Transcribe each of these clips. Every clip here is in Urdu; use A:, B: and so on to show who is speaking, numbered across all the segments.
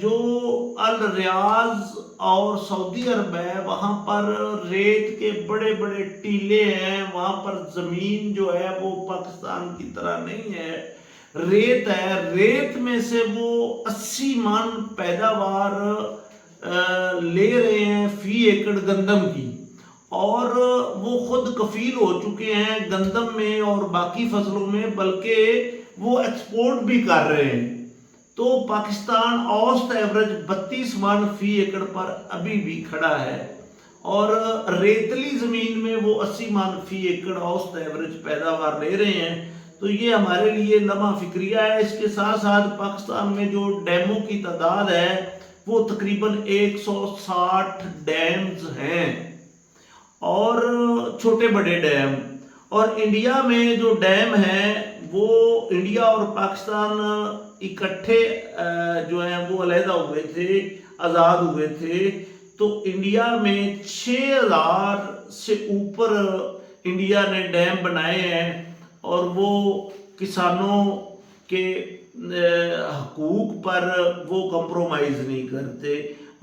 A: جو الریاض اور سعودی عرب ہے وہاں پر ریت کے بڑے بڑے ٹیلے ہیں، وہاں پر زمین جو ہے وہ پاکستان کی طرح نہیں ہے، ریت ہے، ریت میں سے وہ 80 من پیداوار لے رہے ہیں فی ایکڑ گندم کی، اور وہ خود کفیل ہو چکے ہیں گندم میں اور باقی فصلوں میں، بلکہ وہ ایکسپورٹ بھی کر رہے ہیں۔ تو پاکستان اوسط ایوریج 32 من فی ایکڑ پر ابھی بھی کھڑا ہے، اور ریتلی زمین میں وہ 80 من فی ایکڑ اوسط ایوریج پیداوار لے رہے ہیں۔ تو یہ ہمارے لیے لمحہ فکریہ ہے۔ اس کے ساتھ ساتھ پاکستان میں جو ڈیموں کی تعداد ہے وہ تقریباً 160 ڈیمز ہیں، اور چھوٹے بڑے ڈیم، اور انڈیا میں جو ڈیم ہیں وہ انڈیا اور پاکستان اکٹھے جو ہیں وہ علیحدہ ہوئے تھے، آزاد ہوئے تھے، تو انڈیا میں 6000 سے اوپر انڈیا نے ڈیم بنائے ہیں، اور وہ کسانوں کے حقوق پر وہ کمپرومائز نہیں کرتے۔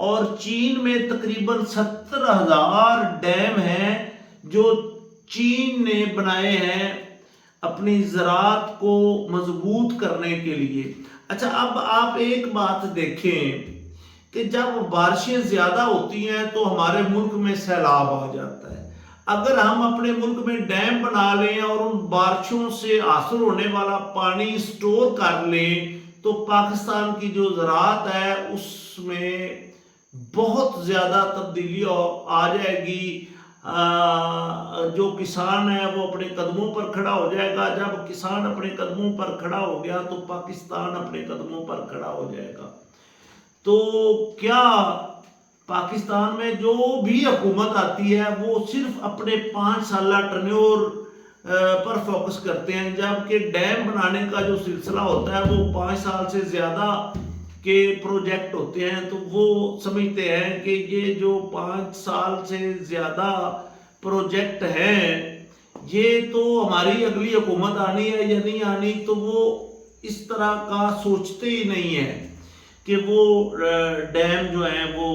A: اور چین میں تقریباً 70,000 ڈیم ہیں جو چین نے بنائے ہیں اپنی زراعت کو مضبوط کرنے کے لیے۔ اچھا، اب آپ ایک بات دیکھیں کہ جب بارشیں زیادہ ہوتی ہیں تو ہمارے ملک میں سیلاب آ جاتا ہے۔ اگر ہم اپنے ملک میں ڈیم بنا لیں اور ان بارشوں سے حاصل ہونے والا پانی سٹور کر لیں تو پاکستان کی جو زراعت ہے اس میں بہت زیادہ تبدیلی آ جائے گی۔ جو کسان ہے وہ اپنے قدموں پر کھڑا ہو جائے گا۔ جب کسان اپنے قدموں پر کھڑا ہو گیا تو پاکستان اپنے قدموں پر کھڑا ہو جائے گا۔ تو کیا پاکستان میں جو بھی حکومت آتی ہے وہ صرف اپنے 5 سالہ ٹرنیور پر فوکس کرتے ہیں، جبکہ ڈیم بنانے کا جو سلسلہ ہوتا ہے وہ 5 سال سے زیادہ کے پروجیکٹ ہوتے ہیں، تو وہ سمجھتے ہیں کہ یہ جو 5 سال سے زیادہ پروجیکٹ ہیں یہ تو ہماری اگلی حکومت آنی ہے یا نہیں آنی، تو وہ اس طرح کا سوچتے ہی نہیں ہیں کہ وہ ڈیم جو ہیں وہ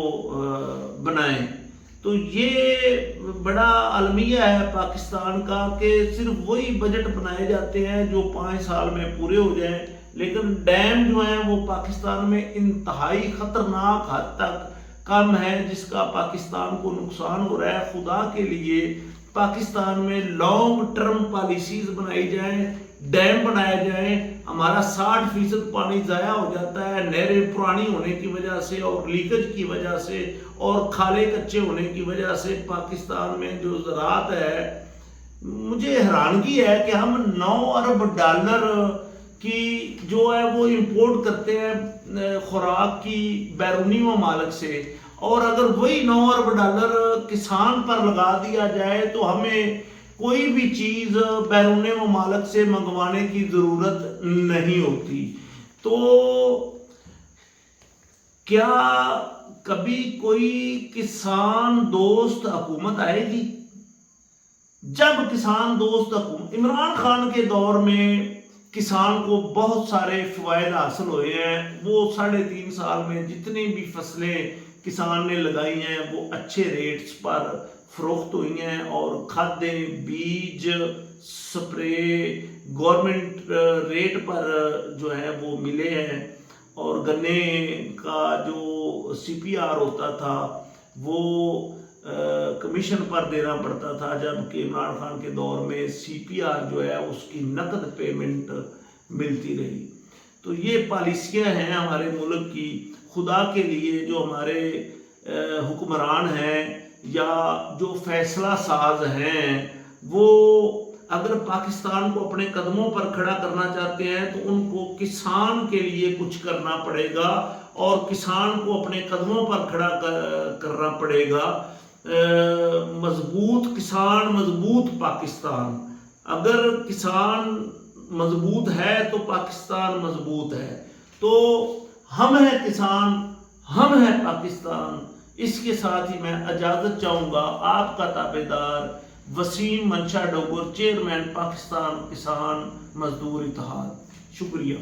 A: بنائیں۔ تو یہ بڑا المیہ ہے پاکستان کا کہ صرف وہی بجٹ بنائے جاتے ہیں جو 5 سال میں پورے ہو جائیں، لیکن ڈیم جو ہیں وہ پاکستان میں انتہائی خطرناک حد تک کم ہے، جس کا پاکستان کو نقصان ہو رہا ہے۔ خدا کے لیے پاکستان میں لانگ ٹرم پالیسیز بنائی جائیں، ڈیم بنائے جائیں۔ ہمارا 60% پانی ضائع ہو جاتا ہے نہریں پرانی ہونے کی وجہ سے اور لیکیج کی وجہ سے اور کھالے کچے ہونے کی وجہ سے۔ پاکستان میں جو زراعت ہے، مجھے حیرانگی ہے کہ ہم 9 ارب ڈالر کی جو ہے وہ امپورٹ کرتے ہیں خوراک کی بیرونی ممالک سے، اور اگر وہی 9 ارب ڈالر کسان پر لگا دیا جائے تو ہمیں کوئی بھی چیز بیرون ممالک سے منگوانے کی ضرورت نہیں ہوتی۔ تو کیا کبھی کوئی کسان دوست حکومت آئے گی؟ جب کسان دوست حکومت، عمران خان کے دور میں کسان کو بہت سارے فوائد حاصل ہوئے ہیں۔ وہ 3.5 سال میں جتنی بھی فصلیں کسان نے لگائی ہیں وہ اچھے ریٹس پر فروخت ہوئی ہیں، اور کھادیں، بیج، سپرے گورنمنٹ ریٹ پر جو ہے وہ ملے ہیں، اور گنے کا جو CPR ہوتا تھا وہ کمیشن پر دینا پڑتا تھا، جبکہ عمران خان کے دور میں CPR جو ہے اس کی نقد پیمنٹ ملتی رہی۔ تو یہ پالیسیاں ہیں ہمارے ملک کی۔ خدا کے لیے جو ہمارے حکمران ہیں یا جو فیصلہ ساز ہیں، وہ اگر پاکستان کو اپنے قدموں پر کھڑا کرنا چاہتے ہیں تو ان کو کسان کے لیے کچھ کرنا پڑے گا، اور کسان کو اپنے قدموں پر کھڑا کرنا پڑے گا۔ مضبوط کسان، مضبوط پاکستان۔ اگر کسان مضبوط ہے تو پاکستان مضبوط ہے۔ تو ہم ہیں کسان، ہم ہیں پاکستان۔ اس کے ساتھ ہی میں اجازت چاہوں گا، آپ کا تابعدار وسیم منشا ڈوگر، چیئرمین پاکستان کسان مزدور اتحاد۔ شکریہ۔